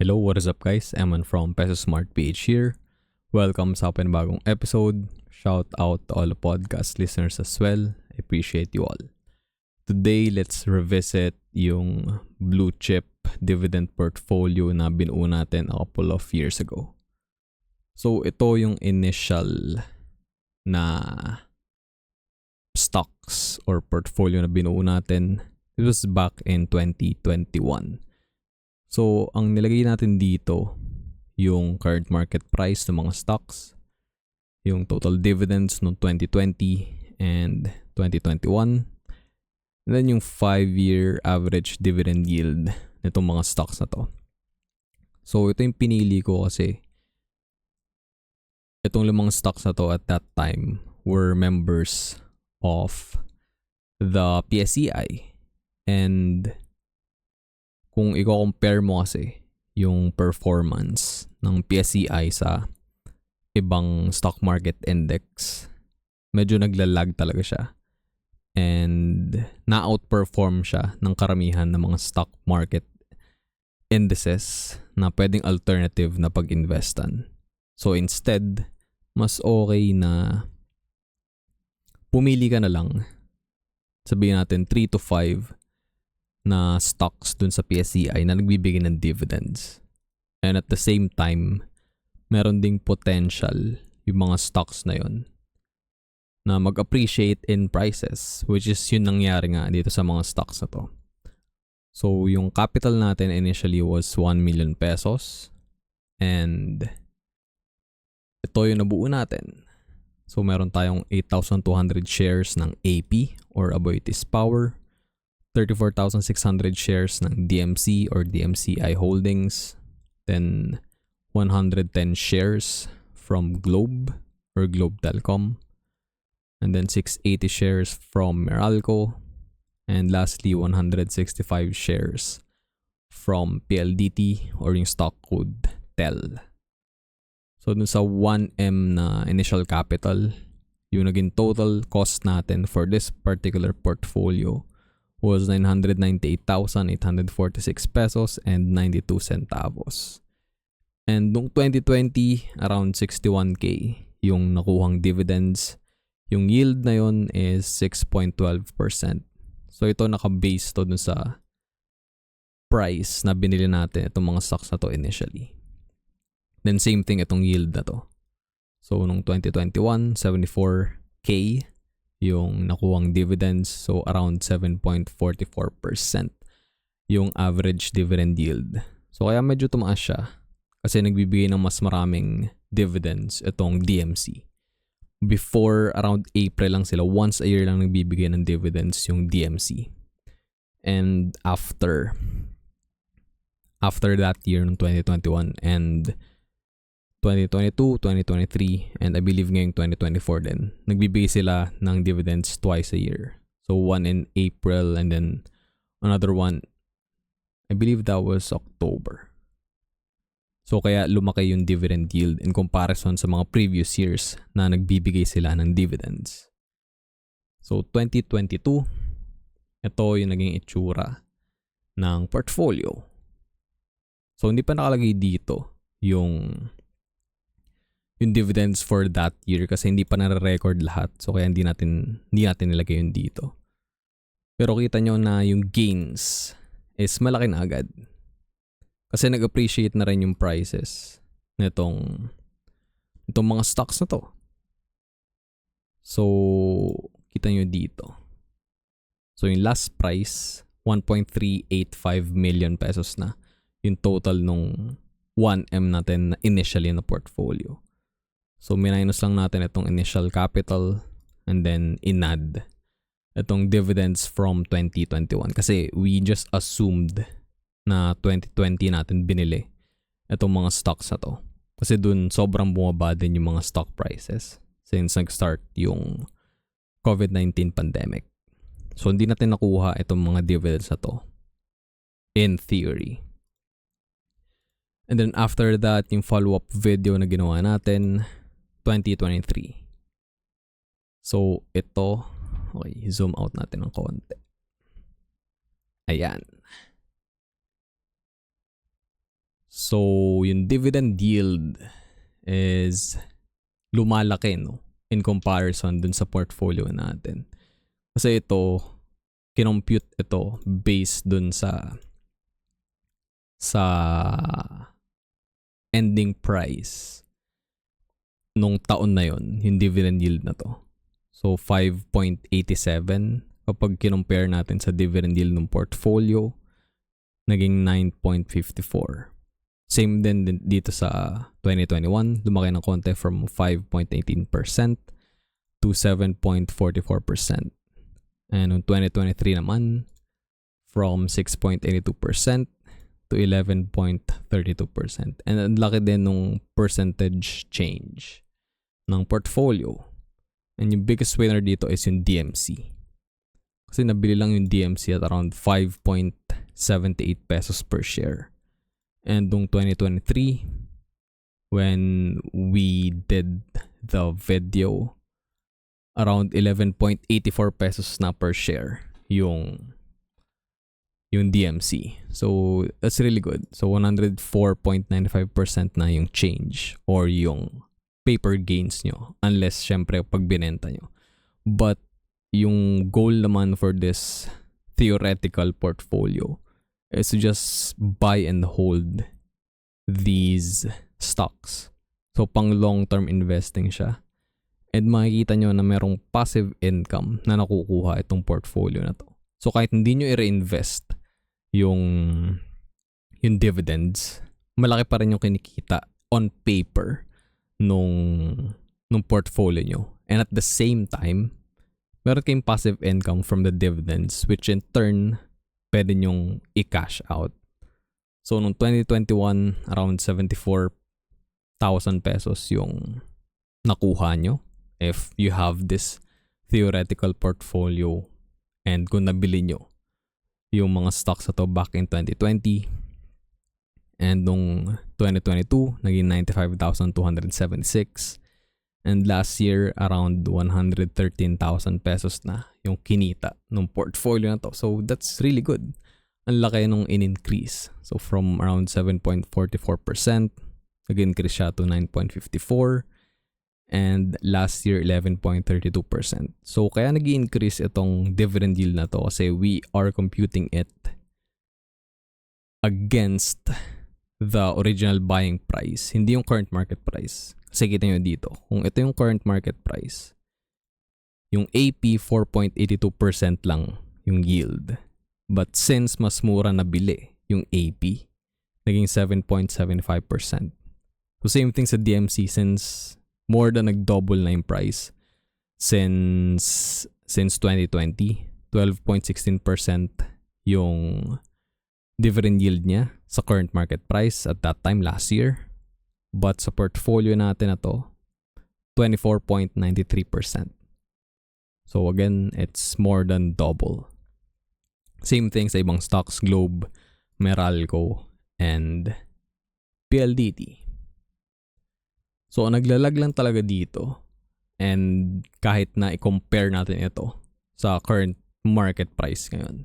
Hello, what is up guys? Eman from Peso Smart PH here. Welcome sa bagong episode. Shout out to all the podcast listeners as well. I appreciate you all. Today, let's revisit yung blue chip dividend portfolio na binuo natin a couple of years ago. So, ito yung initial na stocks or portfolio na binuo natin. It was back in 2021. So, ang nilagay natin dito, yung current market price ng mga stocks, yung total dividends noong 2020 and 2021, and then yung 5-year average dividend yield nitong mga stocks na to. So, ito yung pinili ko kasi itong 5 stocks na to at that time were members of the PSEI. And kung i-compare mo kasi yung performance ng PSEI sa ibang stock market index, medyo naglalag talaga siya. And na-outperform siya ng karamihan ng mga stock market indices na pwedeng alternative na pag-investan. So instead, mas okay na pumili ka na lang, sabihin natin 3 to 5 na stocks dun sa PSEI na nagbibigay ng dividends. And at the same time, meron ding potential yung mga stocks na yon na mag-appreciate in prices, which is yun nangyari nga dito sa mga stocks na to. So, yung capital natin initially was 1 million pesos. And ito yung nabuo natin. So, meron tayong 8,200 shares ng AP or Aboitiz Power, 34,600 shares ng DMC or DMCI Holdings, then 110 shares from Globe or Globe Telecom, and then 680 shares from Meralco, and lastly 165 shares from PLDT or yung stock code TEL. So dun sa 1M na initial capital, yung naging total cost natin for this particular portfolio was 998,846 pesos and 92 centavos. And noong 2020, around 61k yung nakuhang dividends. Yung yield na yon is 6.12%. So ito naka-base to dun sa price na binili natin itong mga stocks na to initially. Then same thing itong yield na to. So noong 2021, 74k yung nakuhang dividends, so around 7.44% yung average dividend yield. So kaya medyo tumaas siya kasi nagbibigay ng mas maraming dividends itong DMC. Before, around April lang sila, once a year lang nagbibigay ng dividends yung DMC. And after that year ng 2021 and 2022, 2023, and I believe ngayong 2024 din, nagbibigay sila ng dividends twice a year. So one in April and then another one, I believe that was October. So kaya lumaki yung dividend yield in comparison sa mga previous years na nagbibigay sila ng dividends. So 2022, ito yung naging itsura ng portfolio. So hindi pa nakalagay dito yung dividends for that year kasi hindi pa nare-record lahat. So kaya hindi natin nilagay yun dito. Pero kita nyo na yung gains is malaki na agad. Kasi nag-appreciate na rin yung prices nitong mga stocks na to. So kita nyo dito. So yung last price, 1.385 million pesos na yung total nung 1M natin na initially na portfolio. So, minus lang natin itong initial capital and then inad itong dividends from 2021. Kasi we just assumed na 2020 natin binili itong mga stocks na to. Kasi dun sobrang bumaba din yung mga stock prices since nag-start yung COVID-19 pandemic. So, hindi natin nakuha itong mga dividends na to in theory. And then after that, yung follow-up video na ginawa natin, 2023. So, ito, okay, zoom out natin ng konti. Ayan. So, yung dividend yield is lumalaki, no? In comparison dun sa portfolio natin. Kasi ito, kinompute ito based dun sa ending price nung taon na yon, yung dividend yield na to. So, 5.87 kapag kinompare natin sa dividend yield ng portfolio, naging 9.54. Same din dito sa 2021, lumaki ng konti from 5.18% to 7.44%. And in 2023 naman, from 6.82% to 11.32%. And ang laki din nung percentage change ng portfolio. And yung biggest winner dito is yung DMC. Kasi nabili lang yung DMC at around 5.78 pesos per share. And nung 2023, when we did the video, around 11.84 pesos na per share yung DMC. So, that's really good. So, 104.95% na yung change or yung paper gains nyo. Unless, syempre, pag binenta nyo. But, yung goal naman for this theoretical portfolio is to just buy and hold these stocks. So, pang long-term investing siya. And makikita nyo na merong passive income na nakukuha itong portfolio na to. So, kahit hindi nyo i-reinvest yung dividends, malaki pa rin yung kinikita on paper nung portfolio nyo. And at the same time, meron kayong passive income from the dividends, which in turn, pwede nyong i-cash out. So, noong 2021, around 74,000 pesos yung nakuha nyo if you have this theoretical portfolio and kung nabili nyo yung mga stocks na to back in 2020 and nung 2022, naging 95,276 and last year, around 113,000 pesos na yung kinita ng portfolio na to. So, that's really good. Ang laki nung in-increase. So, from around 7.44%, nag-increase siya to 9.54%. And last year, 11.32%. So, kaya nag-increase itong dividend yield na to kasi we are computing it against the original buying price. Hindi yung current market price. Kasi kita nyo dito, kung ito yung current market price, yung AP 4.82% lang yung yield. But since mas mura na bili yung AP, naging 7.75%. So same thing sa DMC since more than nag-double na yung price since 2020, 12.16% yung dividend yield niya sa current market price at that time last year. But sa portfolio natin na to, 24.93%. So again, it's more than double. Same thing sa ibang stocks, Globe, Meralco, and PLDT. So naglalag lang talaga dito. And kahit na i-compare natin ito sa current market price ngayon,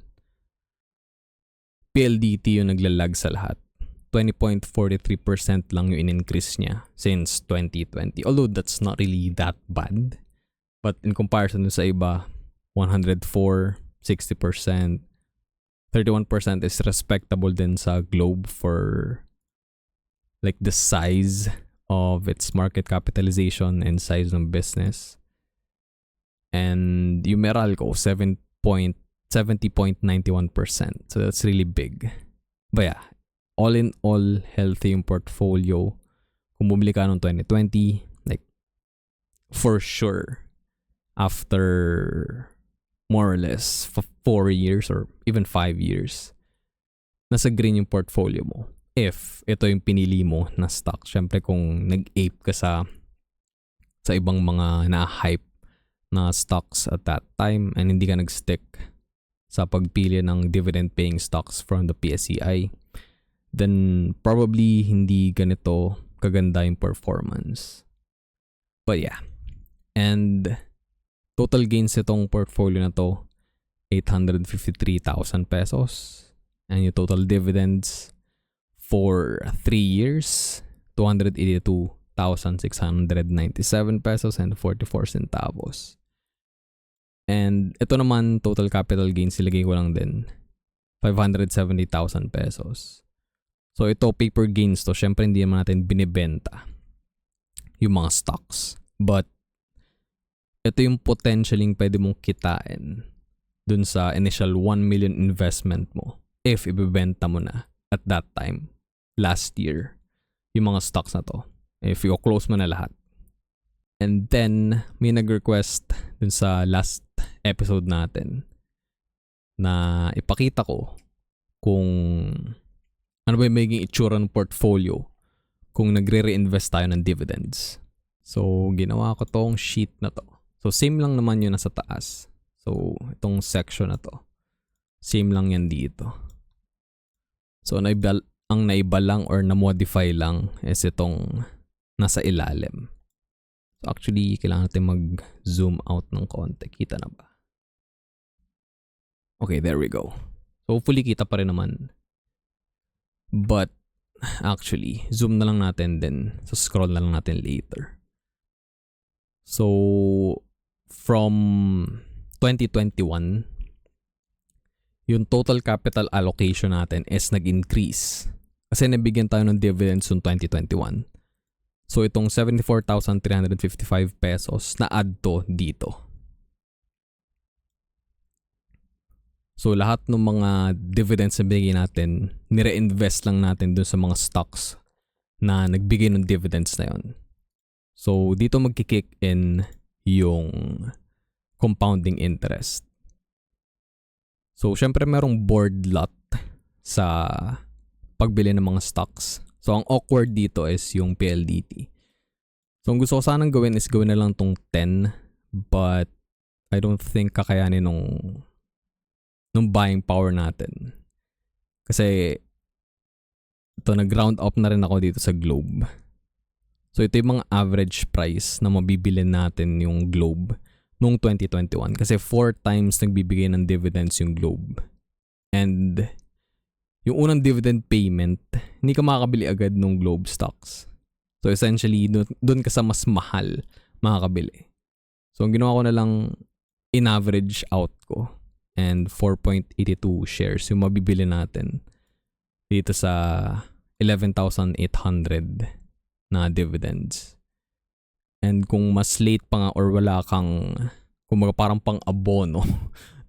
PLDT yung naglalag sa lahat. 20.43% lang yung in-increase niya since 2020. Although that's not really that bad. But in comparison sa iba, 104, 60%, 31% is respectable din sa Globe for like the size of its market capitalization and size ng business. And yung Meralco, 70.91%. So that's really big. But yeah, all in all, healthy yung portfolio. Kung bumili ka noong 2020, like, for sure, after more or less 4 years or even 5 years, nasa green yung portfolio mo. If ito yung pinili mo na stock. Syempre kung nag-ape ka sa ibang mga na-hype na stocks at that time and hindi ka nag-stick sa pagpili ng dividend-paying stocks from the PSEI, then probably hindi ganito kaganda yung performance. But yeah. And total gains itong portfolio na to, 853,000 pesos. And yung total dividends, For 3 years, 282,697 pesos and 44 centavos. And ito naman, total capital gains, ilagay ko lang din 570,000 pesos. So ito, paper gains to. Syempre hindi naman natin binibenta yung mga stocks. But ito yung potentialing pwede mong kitain dun sa initial 1 million investment mo if ibibenta mo na at that time, last year, yung mga stocks na to. If you close mo na lahat. And then, may nag-request dun sa last episode natin na ipakita ko kung ano ba yung magiging itsura ng portfolio kung nagre-reinvest tayo ng dividends. So, ginawa ko tong sheet na to. So, same lang naman yun nasa taas. So, itong section na to. Same lang yan dito. So, ang naiba lang or na-modify lang is itong nasa ilalim. So, actually, kailangan natin mag-zoom out ng konti. Kita na ba? Okay, there we go. So, hopefully, kita pa rin naman. But, actually, zoom na lang natin then. So, scroll na lang natin later. So, from 2021, yung total capital allocation natin is nag-increase. Kasi nabigyan tayo ng dividends noong 2021. So, itong 74,355 pesos na add to dito. So, lahat ng mga dividends na binigay natin, nire-invest lang natin dun sa mga stocks na nagbigay ng dividends na yon. So, dito magkikick in yung compounding interest. So, syempre merong board lot sa pagbili ng mga stocks. So, ang awkward dito is yung PLDT. So, ang gusto ko sanang gawin is gawin na lang tong 10. But, I don't think kakayanin nung buying power natin. Kasi, ito, nag-round up na rin ako dito sa Globe. So, ito yung mga average price na mabibili natin yung Globe noong 2021. Kasi 4 times nagbibigay ng dividends yung Globe. And, yung unang dividend payment, hindi ka makakabili agad ng Globe stocks. So essentially, doon ka sa mas mahal makakabili. So ang ginawa ko na lang, in-average out ko. And 4.82 shares yung mabibili natin dito sa 11,800 na dividends. And kung mas late pa nga or wala kang, kung parang pang abono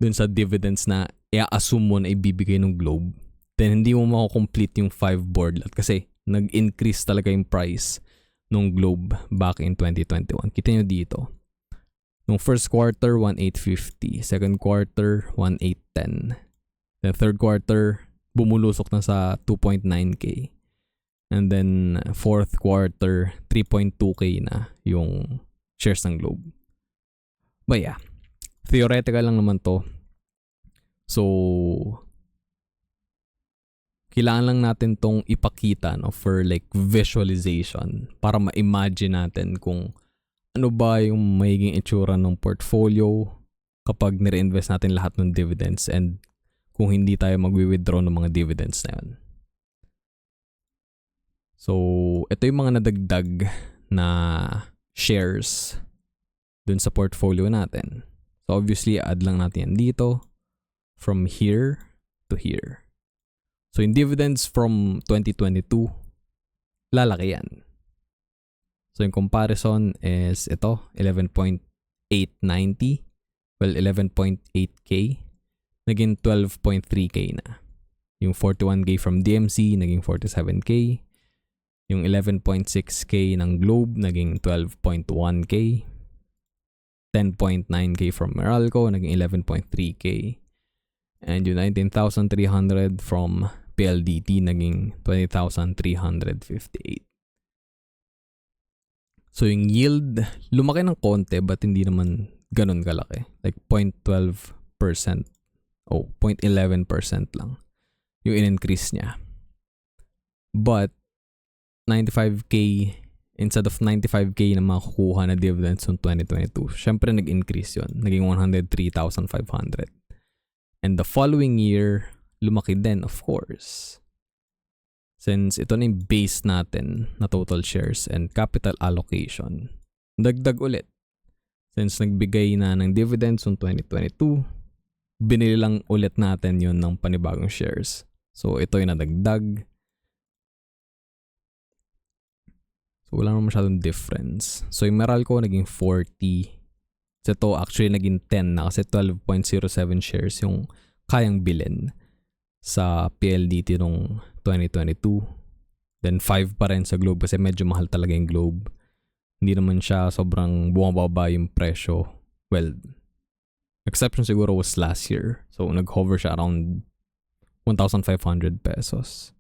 dun sa dividends na i-assume mo na ibibigay ng Globe, then hindi mo mako-complete yung 5 board lot kasi nag-increase talaga yung price nung Globe back in 2021. Kita nyo dito. Nung first quarter, 1,850. Second quarter, 1,810. Then third quarter, bumulusok na sa 2.9K. And then fourth quarter, 3.2K na yung shares ng Globe. But yeah, theoretical lang naman to. So, kailangan lang natin tong ipakita, no, for like visualization para ma-imagine natin kung ano ba yung magiging itsura ng portfolio kapag nire-invest natin lahat ng dividends and kung hindi tayo magwi-withdraw ng mga dividends na yun. So, ito yung mga nadagdag na shares dun sa portfolio natin. So, obviously, add lang natin yan dito from here to here. So, in dividends from 2022, lalaki yan. So, yung comparison is ito, 11.890. Well, 11.8K. Naging 12.3K na. Yung 41K from DMC, naging 47K. Yung 11.6K ng Globe, naging 12.1K. 10.9K from Meralco, naging 11.3K. And yung 19,300 from PLDT, naging 20,358. So, yung yield, lumaki ng konti, but hindi naman ganun kalaki. Like 0.12%. Oh, 0.11% lang yung in-increase niya. But, 95K, instead of 95K na makukuha na dividends noong 2022, syempre nag-increase yun. Naging 103,500. And the following year, lumaki din, of course. Since ito na yung base natin na total shares and capital allocation, dagdag ulit. Since nagbigay na ng dividends noong 2022, binili lang ulit natin yun ng panibagong shares. So ito yung nadagdag. So wala naman masyadong difference. So yung Meralco naging 40. So ito actually naging 10 na kasi 12.07 shares yung kayang bilhin sa PLDT nung 2022. Then 5 pa rin sa Globe kasi medyo mahal talaga yung Globe. Hindi naman siya sobrang bumababa yung presyo. Well, exception siguro was last year. So nag-hover siya around 1,500 pesos.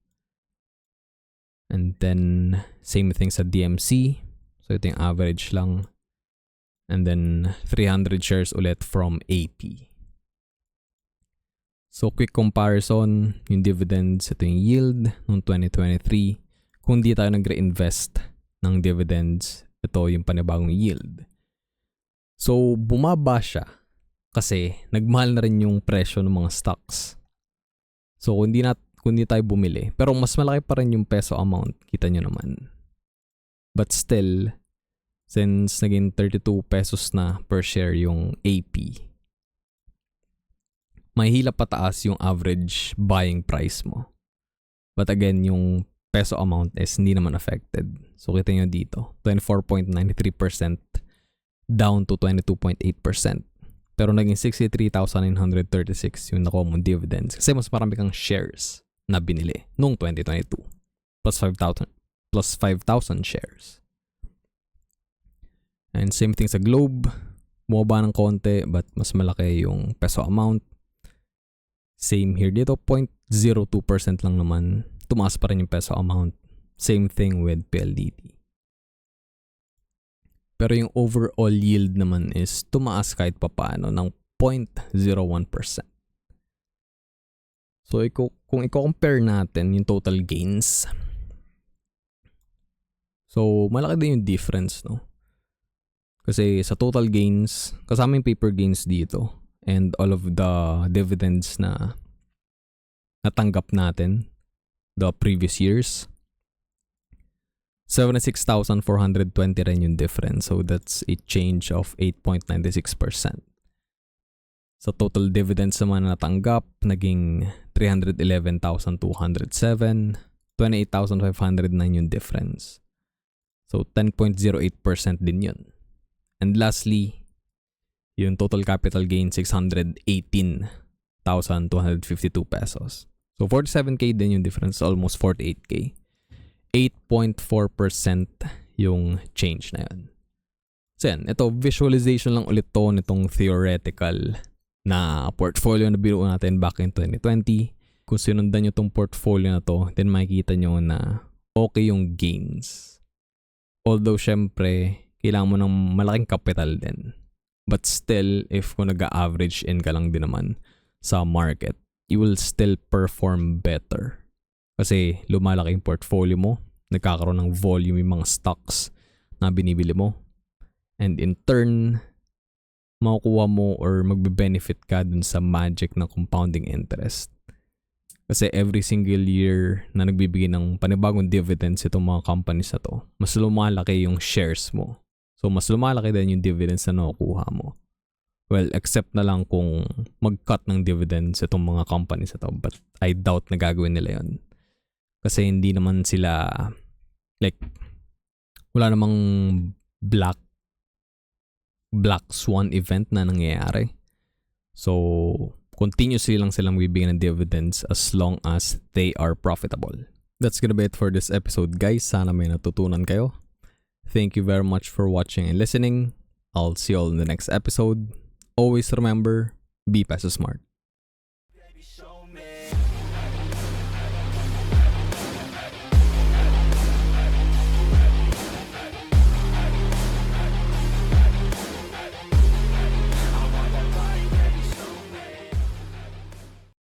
And then same thing sa DMC. So ito yung average lang. And then 300 shares ulit from AP. So quick comparison, yung dividends, ito yung yield noong 2023. Kung di tayo nag-reinvest ng dividends, ito yung panibagong yield. So bumaba siya kasi nagmahal na rin yung presyo ng mga stocks. So kung di tayo bumili, pero mas malaki pa rin yung peso amount, kita nyo naman. But still, since naging 32 pesos na per share yung AP, may hila pataas yung average buying price mo. But again, yung peso amount is hindi naman affected. So kita nyo dito, 24.93% down to 22.8%. Pero naging 63,936 yung nakuha mong dividends. Kasi mas marami kang shares na binili noong 2022. Plus 5,000 shares. And same thing sa Globe. Bumaba ng konti but mas malaki yung peso amount. Same here dito, 0.02% lang naman. Tumaas pa rin yung peso amount. Same thing with PLDT. Pero yung overall yield naman is tumaas kahit papaano ng 0.01%. So kung i-compare natin yung total gains, so malaki din yung difference, no? Kasi sa total gains, kasama yung paper gains dito and all of the dividends na natanggap natin the previous years, 76,420 rin yung difference. So that's a change of 8.96%. Sa total dividends naman na natanggap, naging 311,207, 28,509 yung difference. So 10.08% din yun. And lastly, yung total capital gain, 618,252 pesos. So 47k din yung difference, almost 48k. 8.4% yung change na yun. So yan, ito visualization lang ulit to nitong theoretical na portfolio na binuo natin back in 2020. Kung sinundan nyo tong portfolio na to, then makikita nyo na okay yung gains. Although syempre, kailangan mo ng malaking capital din. But still, if kung nag-average in ka lang din naman sa market, you will still perform better. Kasi lumalaki yung portfolio mo, nagkakaroon ng volume yung mga stocks na binibili mo. And in turn, makukuha mo or magbe-benefit ka dun sa magic ng compounding interest. Kasi every single year na nagbibigay ng panibagong dividends itong mga companies na to, mas lumalaki yung shares mo. So mas lumalaki din yung dividends na nakukuha mo. Well, except na lang kung mag-cut ng dividends itong mga companies na to. But I doubt na gagawin nila yun. Kasi hindi naman sila, like, wala namang black swan event na nangyayari. So, continuously lang silang bibigyan ng dividends as long as they are profitable. That's gonna be it for this episode, guys. Sana may natutunan kayo. Thank you very much for watching and listening. I'll see you all in the next episode. Always remember, be Peso smart.